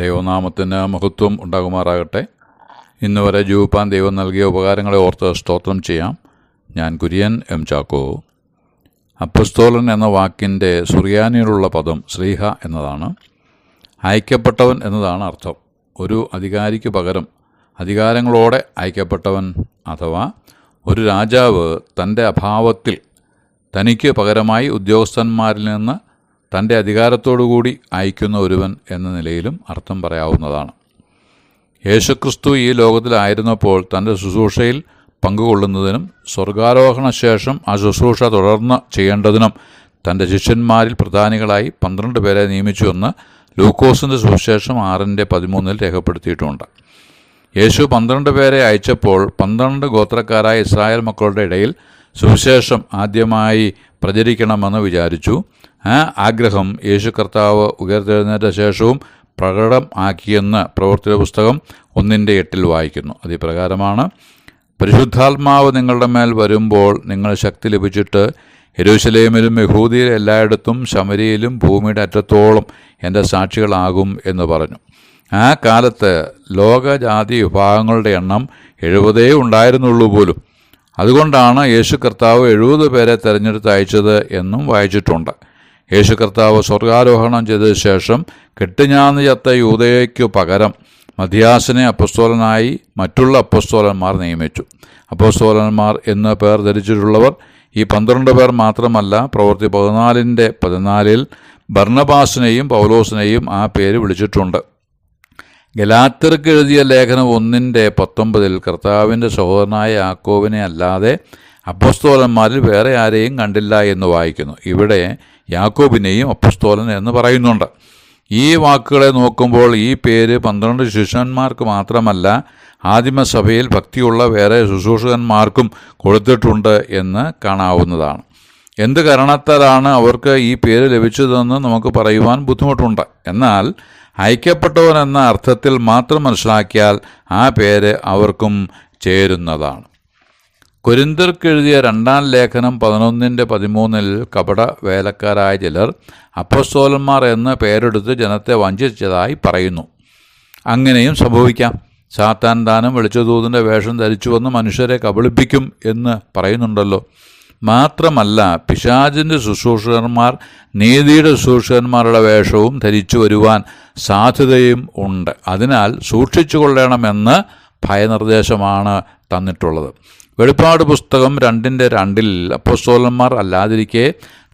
ദൈവനാമത്തിന് മഹത്വം ഉണ്ടാകുമാറാകട്ടെ. ഇന്ന് വരെ ജീവിപ്പാൻ ദൈവം നൽകിയ ഉപകാരങ്ങളെ ഓർത്ത് സ്തോത്രം ചെയ്യാം. ഞാൻ കുര്യൻ എം ചാക്കോ. അപ്പസ്തോലൻ എന്ന വാക്കിൻ്റെ സുറിയാനിയിലുള്ള പദം ശ്രീഹ എന്നതാണ്. അയക്കപ്പെട്ടവൻ എന്നതാണ് അർത്ഥം. ഒരു അധികാരിക്ക് പകരം അധികാരങ്ങളോടെ അയക്കപ്പെട്ടവൻ, അഥവാ ഒരു രാജാവ് തൻ്റെ അഭാവത്തിൽ തനിക്ക് പകരമായി ഉദ്യോഗസ്ഥന്മാരിൽ നിന്ന് തൻ്റെ അധികാരത്തോടുകൂടി അയക്കുന്ന ഒരുവൻ എന്ന നിലയിലും അർത്ഥം പറയാവുന്നതാണ്. യേശുക്രിസ്തു ഈ ലോകത്തിലായിരുന്നപ്പോൾ തൻ്റെ ശുശ്രൂഷയിൽ പങ്കുകൊള്ളുന്നതിനും സ്വർഗാരോഹണ ശേഷം ആ ശുശ്രൂഷ തുടർന്ന് ചെയ്യേണ്ടതിനും തൻ്റെ ശിഷ്യന്മാരിൽ പ്രധാനികളായി 12 പേരെ നിയമിച്ചുവെന്ന് ലൂക്കോസിൻ്റെ സുവിശേഷം 6:13 രേഖപ്പെടുത്തിയിട്ടുണ്ട്. യേശു 12 പേരെ അയച്ചപ്പോൾ 12 ഗോത്രക്കാരായ ഇസ്രായേൽ മക്കളുടെ ഇടയിൽ സുവിശേഷം ആദ്യമായി പ്രചരിക്കണമെന്ന് വിചാരിച്ചു. ആ ആഗ്രഹം യേശു കർത്താവ് ഉയർത്തെഴുന്നേറ്റ ശേഷവും പ്രകടം ആക്കിയെന്ന് പ്രവൃത്തിയുടെ പുസ്തകം 1:8 വായിക്കുന്നു. അതിപ്രകാരമാണ്: പരിശുദ്ധാത്മാവ് നിങ്ങളുടെ മേൽ വരുമ്പോൾ നിങ്ങൾ ശക്തി ലഭിച്ചിട്ട് യെരൂശലേമിലും യഹൂദിയിൽ എല്ലായിടത്തും ശമരിയിലും ഭൂമിയുടെ അറ്റത്തോളം എൻ്റെ സാക്ഷികളാകും എന്ന് പറഞ്ഞു. ആ കാലത്ത് ലോകജാതി വിഭാഗങ്ങളുടെ എണ്ണം 70 ഉണ്ടായിരുന്നുള്ളൂ പോലും. അതുകൊണ്ടാണ് യേശു കർത്താവ് 70 പേരെ തിരഞ്ഞെടുത്ത് അയച്ചത് എന്നും വായിച്ചിട്ടുണ്ട്. യേശു കർത്താവ് സ്വർഗാരോഹണം ചെയ്ത ശേഷം കെട്ടുഞാന്ന് ചത്ത യൂദയ്ക്കു പകരം മഥിയാസിനെ അപ്പസ്തോലനായി മറ്റുള്ള അപ്പസ്തോലന്മാർ നിയമിച്ചു. അപ്പസ്തോലന്മാർ എന്ന് പേർ ധരിച്ചിട്ടുള്ളവർ ഈ 12 പേർ മാത്രമല്ല. പ്രവൃത്തി 14:14 ബർന്നബാസിനെയും പൗലോസിനെയും ആ പേര് വിളിച്ചിട്ടുണ്ട്. ഗലാത്യർക്ക് എഴുതിയ ലേഖനം 1:19 കർത്താവിൻ്റെ സഹോദരനായ യാക്കോബിനെ അല്ലാതെ അപ്പസ്തോലന്മാരിൽ വേറെ ആരെയും കണ്ടില്ല എന്ന് വായിക്കുന്നു. ഇവിടെ യാക്കോബിനെയും അപ്പസ്തോലൻ എന്ന് പറയുന്നുണ്ട്. ഈ വാക്കുകളെ നോക്കുമ്പോൾ ഈ പേര് 12 ശിഷ്യന്മാർക്ക് മാത്രമല്ല, ആദിമസഭയിൽ ഭക്തിയുള്ള വേറെ ശുശ്രൂഷകന്മാർക്കും കൊടുത്തിട്ടുണ്ട് എന്ന് കാണാവുന്നതാണ്. എന്ത് കാരണത്താലാണ് അവർക്ക് ഈ പേര് ലഭിച്ചതെന്ന് നമുക്ക് പറയുവാൻ ബുദ്ധിമുട്ടുണ്ട്. എന്നാൽ അയക്കപ്പെട്ടവൻ എന്ന അർത്ഥത്തിൽ മാത്രം മനസ്സിലാക്കിയാൽ ആ പേര് അവർക്കും ചേരുന്നതാണ്. കൊരിന്ത്യർക്ക് എഴുതിയ 2 ലേഖനം 11:13 കപട വേലക്കാരായ ചിലർ അപ്പസ്തോലന്മാർ എന്ന് പേരെടുത്ത് ജനത്തെ വഞ്ചിച്ചതായി പറയുന്നു. അങ്ങനെയും സംഭവിക്കാം. സാത്താൻ താനും വെളിച്ചദൂതൻ്റെ വേഷം ധരിച്ചുവന്ന് മനുഷ്യരെ കബളിപ്പിക്കും എന്ന് പറയുന്നുണ്ടല്ലോ. മാത്രമല്ല, പിശാചിൻ്റെ ശുശ്രൂഷകന്മാർ നീതിയുടെ ശുശ്രൂഷകന്മാരുടെ വേഷവും ധരിച്ചു വരുവാൻ സാധ്യതയും ഉണ്ട്. അതിനാൽ സൂക്ഷിച്ചു കൊള്ളണമെന്ന് ഭയനിർദ്ദേശമാണ് തന്നിട്ടുള്ളത്. വെളിപ്പാട് പുസ്തകം 2:2 അപ്പസ്തോലന്മാർ അല്ലാതിരിക്കെ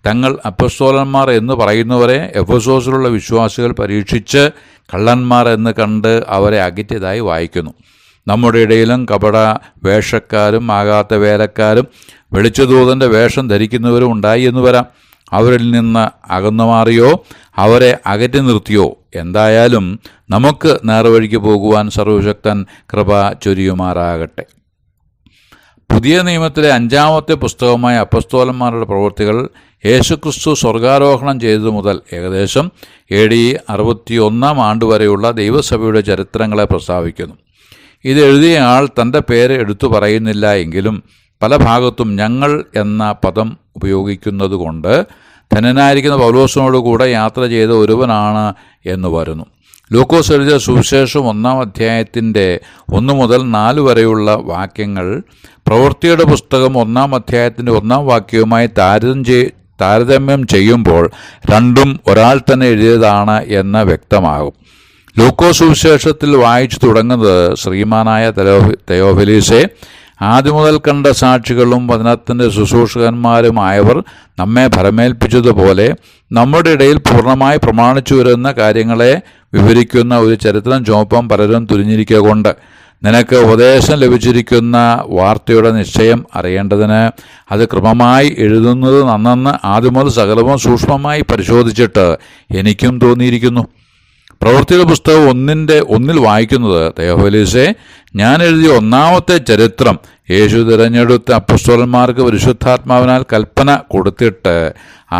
തങ്ങൾ അപ്പസ്തോലന്മാർ എന്ന് പറയുന്നവരെ എഫെസോസിലുള്ള വിശ്വാസികൾ പരീക്ഷിച്ച് കള്ളന്മാർ എന്ന് കണ്ട് അവരെ അകറ്റിയതായി വായിക്കുന്നു. നമ്മുടെ ഇടയിലും കപട വേഷക്കാരും ആകാത്ത വേലക്കാരും വെളിച്ചദൂതൻ്റെ വേഷം ധരിക്കുന്നവരും ഉണ്ടായി എന്ന് വരാം. അവരിൽ നിന്ന് അകന്നു മാറിയോ അവരെ അകറ്റി നിർത്തിയോ, എന്തായാലും നമുക്ക് നേർവഴിക്ക് പോകുവാൻ സർവശക്തൻ കൃപ ചൊരിയുമാറാകട്ടെ. പുതിയ നിയമത്തിലെ 5-ാമത്തെ പുസ്തകമായ അപ്പസ്തോലന്മാരുടെ പ്രവൃത്തികൾ യേശുക്രിസ്തു സ്വർഗാരോഹണം ചെയ്തതു മുതൽ ഏകദേശം AD 61 വരെയുള്ള ദൈവസഭയുടെ ചരിത്രങ്ങളെ പ്രസ്താവിക്കുന്നു. ഇത് എഴുതിയ ആൾ തൻ്റെ പേര് എടുത്തു പറയുന്നില്ല എങ്കിലും പല ഭാഗത്തും ഞങ്ങൾ എന്ന പദം ഉപയോഗിക്കുന്നതുകൊണ്ട് ധനനായിരിക്കുന്ന പൗലോസിനോട് കൂടെ യാത്ര ചെയ്ത ഒരുവനാണ് എന്ന് വരുന്നു. ലൂക്കോസ് എഴുതിയ സുവിശേഷം 1-ാം അധ്യായത്തിൻ്റെ 1 മുതൽ 4 വരെയുള്ള വാക്യങ്ങൾ പ്രവൃത്തിയുടെ പുസ്തകം 1-ാം അധ്യായത്തിൻ്റെ 1-ാം വാക്യവുമായി താരതമ്യം ചെയ്യുമ്പോൾ രണ്ടും ഒരാൾ തന്നെ എഴുതിയതാണ് എന്ന് വ്യക്തമാകും. ലൂക്കോസ് സുവിശേഷത്തിൽ വായിച്ചു തുടങ്ങുന്നത്: ശ്രീമാനായ തെയോഫിലീസേ, ആദ്യം മുതൽ കണ്ട സാക്ഷികളും വചനത്തിൻ്റെ ശുശ്രൂഷകന്മാരുമായവർ നമ്മെ ഭരമേൽപ്പിച്ചതുപോലെ നമ്മുടെ ഇടയിൽ പൂർണ്ണമായി പ്രമാണിച്ചു വരുന്ന കാര്യങ്ങളെ വിവരിക്കുന്ന ഒരു ചരിത്രം ചുമപ്പം പലരും തുനിഞ്ഞിരിക്കൊണ്ട് നിനക്ക് ഉപദേശം ലഭിച്ചിരിക്കുന്ന വാർത്തയുടെ നിശ്ചയം അറിയേണ്ടതിന് അത് ക്രമമായി എഴുതുന്നത് നന്നെന്ന് ആദ്യം മുതൽ സകലവും സൂക്ഷ്മമായി പരിശോധിച്ചിട്ട് എനിക്കും തോന്നിയിരിക്കുന്നു. പ്രവൃത്തിയുടെ പുസ്തകം 1:1 വായിക്കുന്നത്: തെയോഫിലീസേ, ഞാൻ എഴുതിയ 1-ാമത്തെ ചരിത്രം യേശു തിരഞ്ഞെടുത്ത അപ്പസ്തോലന്മാർക്ക് പരിശുദ്ധാത്മാവിനാൽ കൽപ്പന കൊടുത്തിട്ട്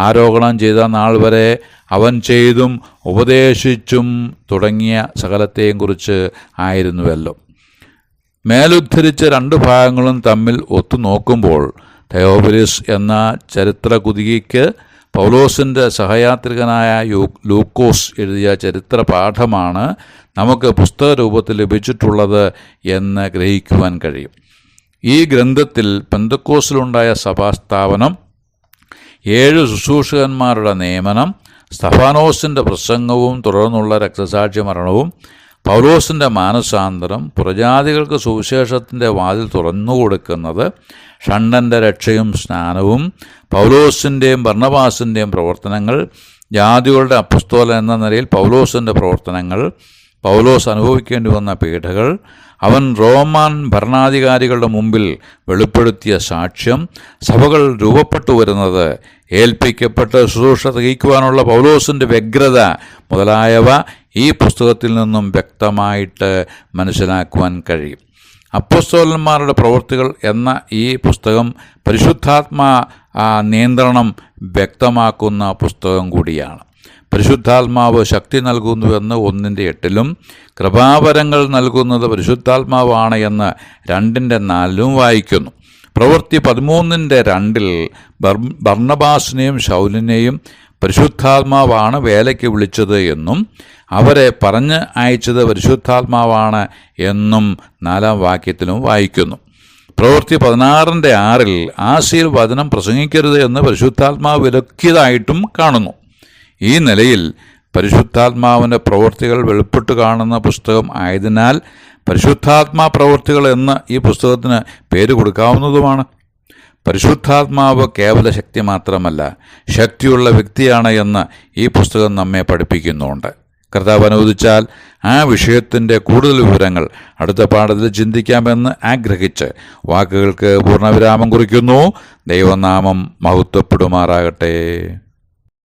ആരോഹണം ചെയ്ത നാൾ വരെ അവൻ ചെയ്തും ഉപദേശിച്ചും തുടങ്ങിയ സകലത്തെയും കുറിച്ച് ആയിരുന്നുവല്ലോ. മേലുദ്ധരിച്ച 2 ഭാഗങ്ങളും തമ്മിൽ ഒത്തുനോക്കുമ്പോൾ തെയോഫിലസ് എന്ന ചരിത്ര കുതികയ്ക്ക് പൗലോസിൻ്റെ സഹയാത്രികനായ ലൂക്കോസ് എഴുതിയ ചരിത്ര പാഠമാണ് നമുക്ക് പുസ്തക രൂപത്തിൽ ലഭിച്ചിട്ടുള്ളത് എന്ന് ഗ്രഹിക്കുവാൻ കഴിയും. ഈ ഗ്രന്ഥത്തിൽ പെന്തക്കോസ്തിലുണ്ടായ സഭാസ്ഥാപനം, 7 ശുശ്രൂഷകന്മാരുടെ നിയമനം, സ്തഫാനോസിൻ്റെ പ്രസംഗവും തുടർന്നുള്ള രക്തസാക്ഷി മരണവും, പൗലോസിൻ്റെ മാനസാന്തരം, പുറജാതികൾക്ക് സുവിശേഷത്തിൻ്റെ വാതിൽ തുറന്നുകൊടുക്കുന്നത്, ഷണ്ഡൻ്റെ രക്ഷയും സ്നാനവും, പൗലോസിൻ്റെയും ബർന്നബാസിൻ്റെയും പ്രവർത്തനങ്ങൾ, ജാതികളുടെ അപ്പസ്തോലൻ എന്ന നിലയിൽ പൗലോസിൻ്റെ പ്രവർത്തനങ്ങൾ, പൗലോസ് അനുഭവിക്കേണ്ടി വന്ന പീഡകൾ, അവൻ റോമാൻ ഭരണാധികാരികളുടെ മുമ്പിൽ വെളിപ്പെടുത്തിയ സാക്ഷ്യം, സഭകൾ രൂപപ്പെട്ടു വരുന്നത്, ഏൽപ്പിക്കപ്പെട്ട ശുശ്രൂഷ തികയ്ക്കുവാനുള്ള പൗലോസിൻ്റെ വ്യഗ്രത മുതലായവ ഈ പുസ്തകത്തിൽ നിന്നും വ്യക്തമായിട്ട് മനസ്സിലാക്കുവാൻ കഴിയും. അപ്പോസ്തലന്മാരുടെ പ്രവൃത്തികൾ എന്ന ഈ പുസ്തകം പരിശുദ്ധാത്മാ നിയന്ത്രണം വ്യക്തമാക്കുന്ന പുസ്തകം കൂടിയാണ്. പരിശുദ്ധാത്മാവ് ശക്തി നൽകുന്നുവെന്ന് 1:8 കൃപാവരങ്ങൾ നൽകുന്നത് പരിശുദ്ധാത്മാവാണ് എന്ന് 2:4 വായിക്കുന്നു. പ്രവൃത്തി 13:2 ബർന്നബാസിനെയും ശൗലിനെയും പരിശുദ്ധാത്മാവാണ് വേലയ്ക്ക് വിളിച്ചത് എന്നും അവരെ പറഞ്ഞ് അയച്ചത് പരിശുദ്ധാത്മാവാണ് എന്നും 4-ാം വാക്യത്തിലും വായിക്കുന്നു. പ്രവൃത്തി 16:6 ആസിയിൽ വചനം പ്രസംഗിക്കരുത് എന്ന് പരിശുദ്ധാത്മാവ് വിലക്കിയതായിട്ടും കാണുന്നു. ഈ നിലയിൽ പരിശുദ്ധാത്മാവിൻ്റെ പ്രവൃത്തികൾ വെളിപ്പെട്ട് കാണുന്ന പുസ്തകം ആയതിനാൽ പരിശുദ്ധാത്മാ പ്രവൃത്തികൾ എന്ന് ഈ പുസ്തകത്തിന് പേര് കൊടുക്കാവുന്നതുമാണ്. പരിശുദ്ധാത്മാവ് കേവല ശക്തി മാത്രമല്ല, ശക്തിയുള്ള വ്യക്തിയാണ് എന്ന് ഈ പുസ്തകം നമ്മെ പഠിപ്പിക്കുന്നുണ്ട്. കർത്താവ് അനുവദിച്ചാൽ ആ വിഷയത്തിൻ്റെ കൂടുതൽ വിവരങ്ങൾ അടുത്ത പാഠത്തിൽ ചിന്തിക്കാമെന്ന് ആഗ്രഹിച്ച് വാക്കുകൾക്ക് പൂർണ്ണവിരാമം കുറിക്കുന്നു. ദൈവനാമം മഹത്വപ്പെടുമാറാകട്ടെ.